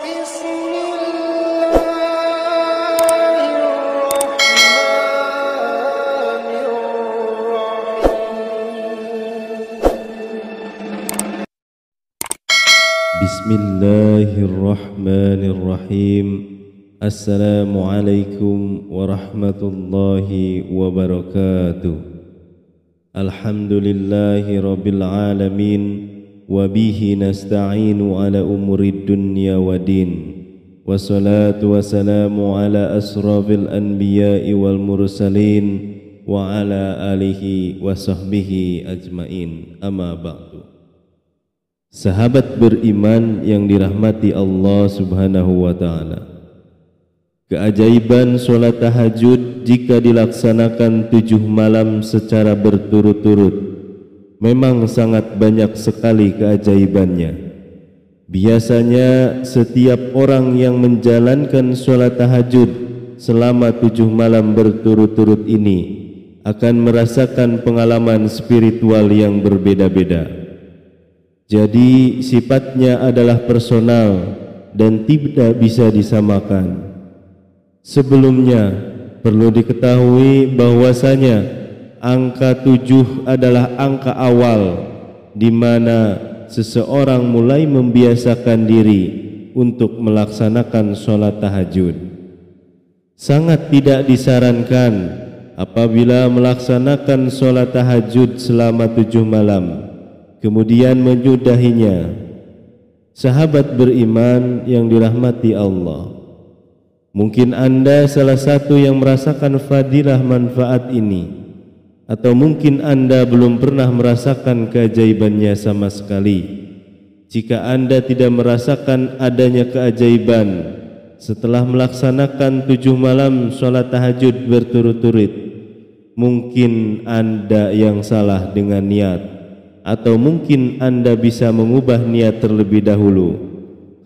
Bismillahirrahmanirrahim. Assalamualaikum warahmatullahi wabarakatuh. Alhamdulillahi rabbil alamin. Wabihi nasta'inu ala umurid dunya wa din. Wassalatu wassalamu ala asrafil anbiya'i wal mursalin wa ala alihi wa sahbihi ajmain. Amma ba'du. Sahabat beriman yang dirahmati Allah Subhanahu wa ta'ala, keajaiban sholat tahajud jika dilaksanakan 7 malam secara berturut-turut memang sangat banyak sekali keajaibannya. Biasanya setiap orang yang menjalankan sholat tahajud selama 7 malam berturut-turut ini akan merasakan pengalaman spiritual yang berbeda-beda. Jadi sifatnya adalah personal dan tidak bisa disamakan. Sebelumnya perlu diketahui bahwasanya angka 7 adalah angka awal di mana seseorang mulai membiasakan diri untuk melaksanakan sholat tahajud. Sangat tidak disarankan apabila melaksanakan sholat tahajud selama 7 malam kemudian menyudahinya. Sahabat beriman yang dirahmati Allah, mungkin Anda salah satu yang merasakan fadilah manfaat ini, atau mungkin Anda belum pernah merasakan keajaibannya sama sekali. Jika Anda tidak merasakan adanya keajaiban setelah melaksanakan 7 malam sholat tahajud berturut-turut, mungkin Anda yang salah dengan niat, atau mungkin Anda bisa mengubah niat terlebih dahulu,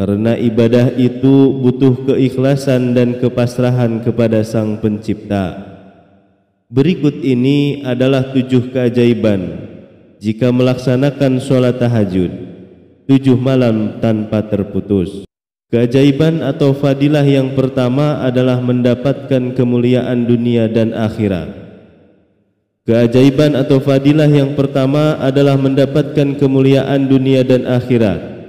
karena ibadah itu butuh keikhlasan dan kepasrahan kepada Sang Pencipta. Berikut ini adalah 7 keajaiban jika melaksanakan sholat tahajud 7 malam tanpa terputus. Keajaiban atau fadilah yang pertama adalah mendapatkan kemuliaan dunia dan akhirat. Keajaiban atau fadilah yang pertama adalah mendapatkan kemuliaan dunia dan akhirat.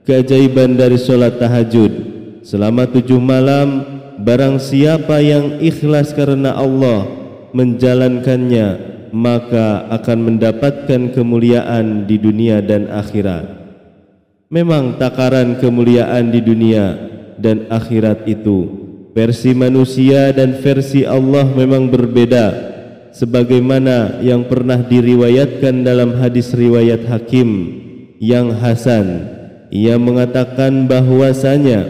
Keajaiban dari sholat tahajud selama 7 malam, barang siapa yang ikhlas karena Allah menjalankannya, maka akan mendapatkan kemuliaan di dunia dan akhirat. Memang takaran kemuliaan di dunia dan akhirat itu, versi manusia dan versi Allah memang berbeda, sebagaimana yang pernah diriwayatkan dalam hadis riwayat Hakim yang hasan. Ia mengatakan bahwasanya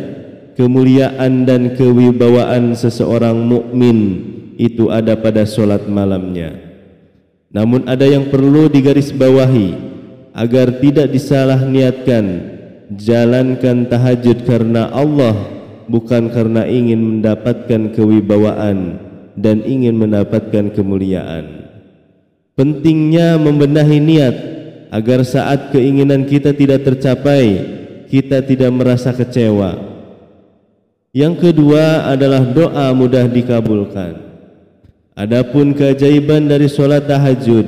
kemuliaan dan kewibawaan seseorang mukmin itu ada pada sholat malamnya. Namun ada yang perlu digarisbawahi agar tidak disalah niatkan. Jalankan tahajud karena Allah, bukan karena ingin mendapatkan kewibawaan dan ingin mendapatkan kemuliaan. Pentingnya membenahi niat agar saat keinginan kita tidak tercapai, kita tidak merasa kecewa. Yang kedua adalah doa mudah dikabulkan. Adapun keajaiban dari sholat tahajud,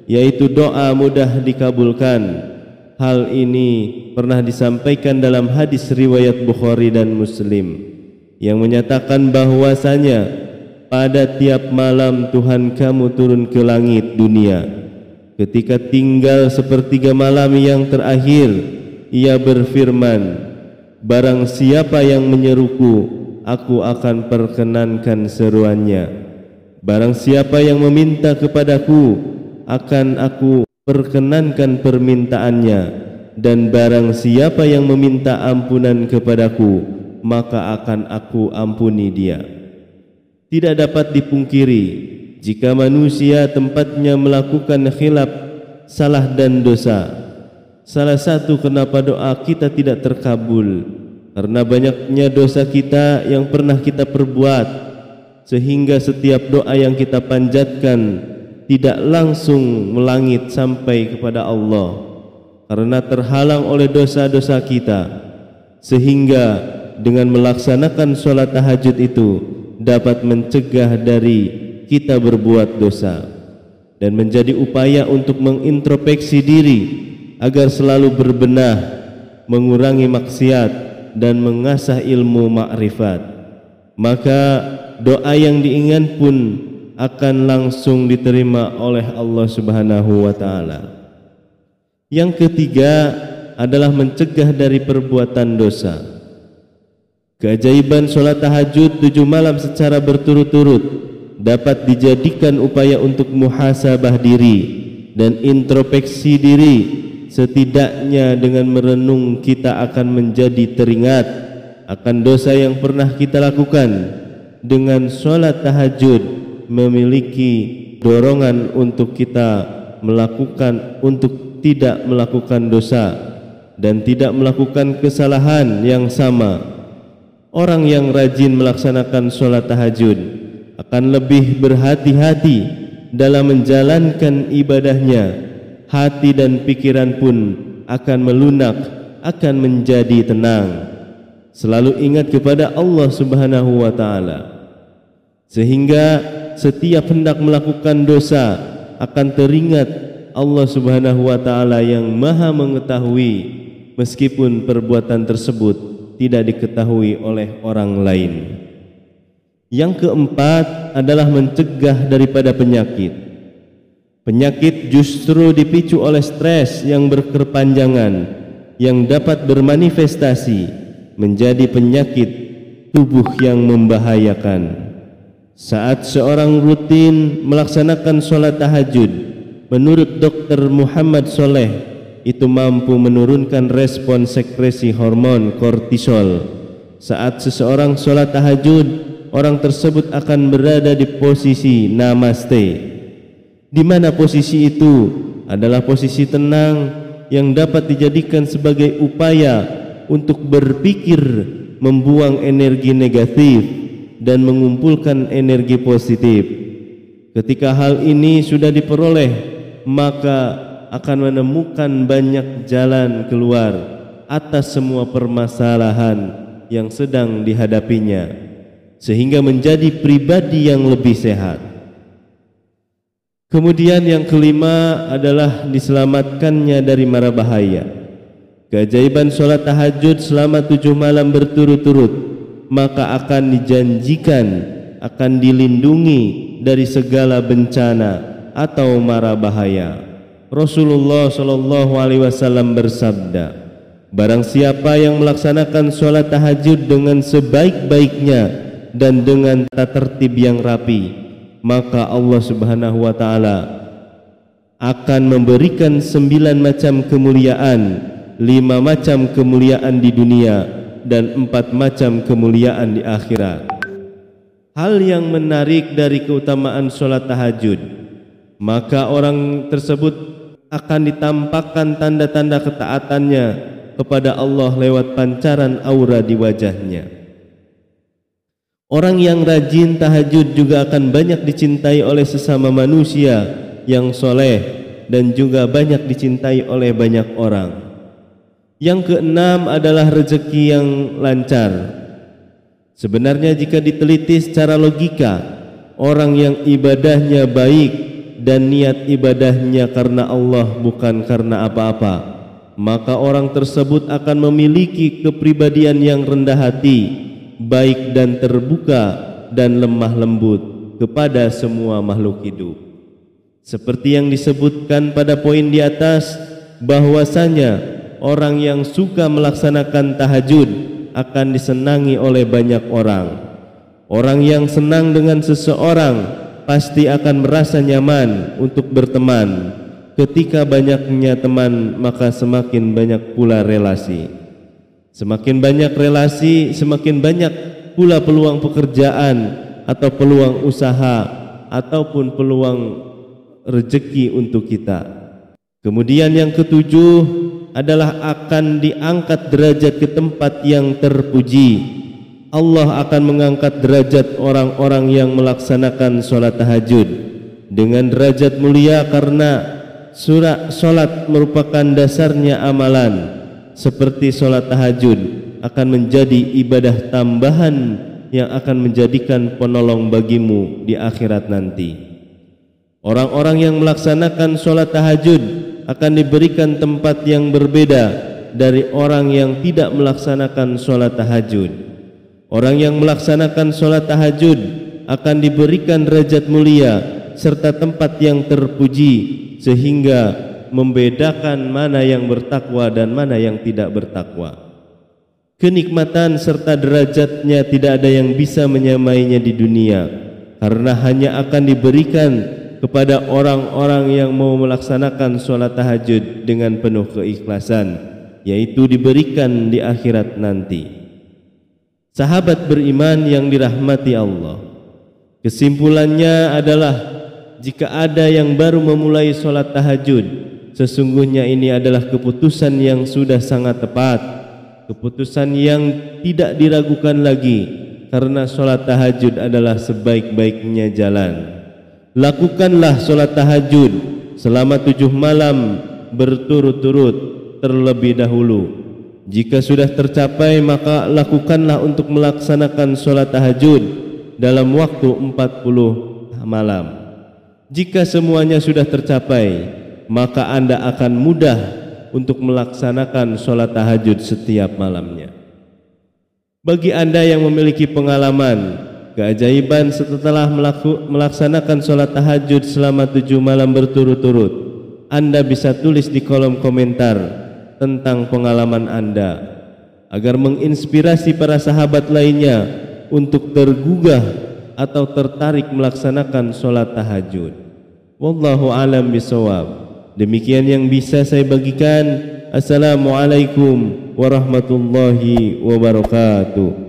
yaitu doa mudah dikabulkan. Hal ini pernah disampaikan dalam hadis riwayat Bukhari dan Muslim yang menyatakan bahwasanya pada tiap malam Tuhan kamu turun ke langit dunia. Ketika tinggal sepertiga malam yang terakhir, Ia berfirman, barang siapa yang menyeruku, aku akan perkenankan seruannya. Barang siapa yang meminta kepadaku, akan aku perkenankan permintaannya. Dan barang siapa yang meminta ampunan kepadaku, maka akan aku ampuni dia. Tidak dapat dipungkiri, jika manusia tempatnya melakukan khilaf, salah dan dosa, salah satu kenapa doa kita tidak terkabul, karena banyaknya dosa kita yang pernah kita perbuat, sehingga setiap doa yang kita panjatkan tidak langsung melangit sampai kepada Allah karena terhalang oleh dosa-dosa kita, sehingga dengan melaksanakan sholat tahajud itu dapat mencegah dari kita berbuat dosa dan menjadi upaya untuk mengintrospeksi diri agar selalu berbenah, mengurangi maksiat dan mengasah ilmu makrifat. Maka doa yang diinginkan pun akan langsung diterima oleh Allah Subhanahu wa taala. Yang ketiga adalah mencegah dari perbuatan dosa. Keajaiban sholat tahajud 7 malam secara berturut-turut dapat dijadikan upaya untuk muhasabah diri dan introspeksi diri. Setidaknya dengan merenung kita akan menjadi teringat akan dosa yang pernah kita lakukan. Dengan sholat tahajud memiliki dorongan untuk kita tidak melakukan dosa dan tidak melakukan kesalahan yang sama. Orang yang rajin melaksanakan sholat tahajud akan lebih berhati-hati dalam menjalankan ibadahnya. Hati dan pikiran pun akan melunak, akan menjadi tenang. Selalu ingat kepada Allah Subhanahu wa taala, sehingga setiap hendak melakukan dosa akan teringat Allah Subhanahu wa taala yang Maha mengetahui, meskipun perbuatan tersebut tidak diketahui oleh orang lain. Yang keempat adalah mencegah daripada penyakit. Penyakit justru dipicu oleh stres yang berkepanjangan yang dapat bermanifestasi menjadi penyakit tubuh yang membahayakan. Saat seorang rutin melaksanakan sholat tahajud, menurut Dr. Muhammad Soleh, itu mampu menurunkan respon sekresi hormon kortisol. Saat seseorang sholat tahajud, orang tersebut akan berada di posisi namaste, di mana posisi itu adalah posisi tenang yang dapat dijadikan sebagai upaya untuk berpikir, membuang energi negatif dan mengumpulkan energi positif. Ketika hal ini sudah diperoleh, maka akan menemukan banyak jalan keluar atas semua permasalahan yang sedang dihadapinya, sehingga menjadi pribadi yang lebih sehat. Kemudian yang kelima adalah diselamatkannya dari mara bahaya. Keajaiban sholat tahajud selama 7 malam berturut-turut, maka akan dijanjikan akan dilindungi dari segala bencana atau mara bahaya. Rasulullah SAW bersabda, barang siapa yang melaksanakan sholat tahajud dengan sebaik-baiknya dan dengan tata tertib yang rapi, maka Allah Subhanahu wa taala akan memberikan 9 macam kemuliaan, 5 macam kemuliaan di dunia dan 4 macam kemuliaan di akhirat. Hal yang menarik dari keutamaan sholat tahajud, maka orang tersebut akan ditampakkan tanda-tanda ketaatannya kepada Allah lewat pancaran aura di wajahnya. Orang yang rajin tahajud juga akan banyak dicintai oleh sesama manusia yang soleh dan juga banyak dicintai oleh banyak orang. Yang keenam adalah rezeki yang lancar. Sebenarnya jika diteliti secara logika, orang yang ibadahnya baik dan niat ibadahnya karena Allah bukan karena apa-apa, maka orang tersebut akan memiliki kepribadian yang rendah hati, baik dan terbuka dan lemah lembut kepada semua makhluk hidup. Seperti yang disebutkan pada poin di atas, bahwasanya orang yang suka melaksanakan tahajud akan disenangi oleh banyak orang. Orang yang senang dengan seseorang pasti akan merasa nyaman untuk berteman. Ketika banyaknya teman, maka semakin banyak pula relasi. Semakin banyak relasi, semakin banyak pula peluang pekerjaan atau peluang usaha ataupun peluang rezeki untuk kita. Kemudian yang ketujuh adalah akan diangkat derajat ke tempat yang terpuji. Allah akan mengangkat derajat orang-orang yang melaksanakan sholat tahajud dengan derajat mulia, karena sholat merupakan dasarnya amalan. Seperti sholat tahajud akan menjadi ibadah tambahan yang akan menjadikan penolong bagimu di akhirat nanti. Orang-orang yang melaksanakan sholat tahajud akan diberikan tempat yang berbeda dari orang yang tidak melaksanakan sholat tahajud. Orang yang melaksanakan sholat tahajud akan diberikan derajat mulia serta tempat yang terpuji, sehingga membedakan mana yang bertakwa dan mana yang tidak bertakwa. Kenikmatan serta derajatnya tidak ada yang bisa menyamainya di dunia, karena hanya akan diberikan kepada orang-orang yang mau melaksanakan sholat tahajud dengan penuh keikhlasan, yaitu diberikan di akhirat nanti. Sahabat beriman yang dirahmati Allah, kesimpulannya adalah jika ada yang baru memulai sholat tahajud, sesungguhnya ini adalah keputusan yang sudah sangat tepat, keputusan yang tidak diragukan lagi, karena sholat tahajud adalah sebaik-baiknya jalan. Lakukanlah sholat tahajud selama 7 malam berturut-turut terlebih dahulu. Jika sudah tercapai, maka lakukanlah untuk melaksanakan sholat tahajud dalam waktu 40 malam. Jika semuanya sudah tercapai, maka Anda akan mudah untuk melaksanakan sholat tahajud setiap malamnya. Bagi Anda yang memiliki pengalaman keajaiban setelah melaksanakan sholat tahajud selama 7 malam berturut-turut, Anda bisa tulis di kolom komentar tentang pengalaman Anda, agar menginspirasi para sahabat lainnya untuk tergugah atau tertarik melaksanakan sholat tahajud. Wallahu a'lam bishawab. Demikian yang bisa saya bagikan. Assalamualaikum warahmatullahi wabarakatuh.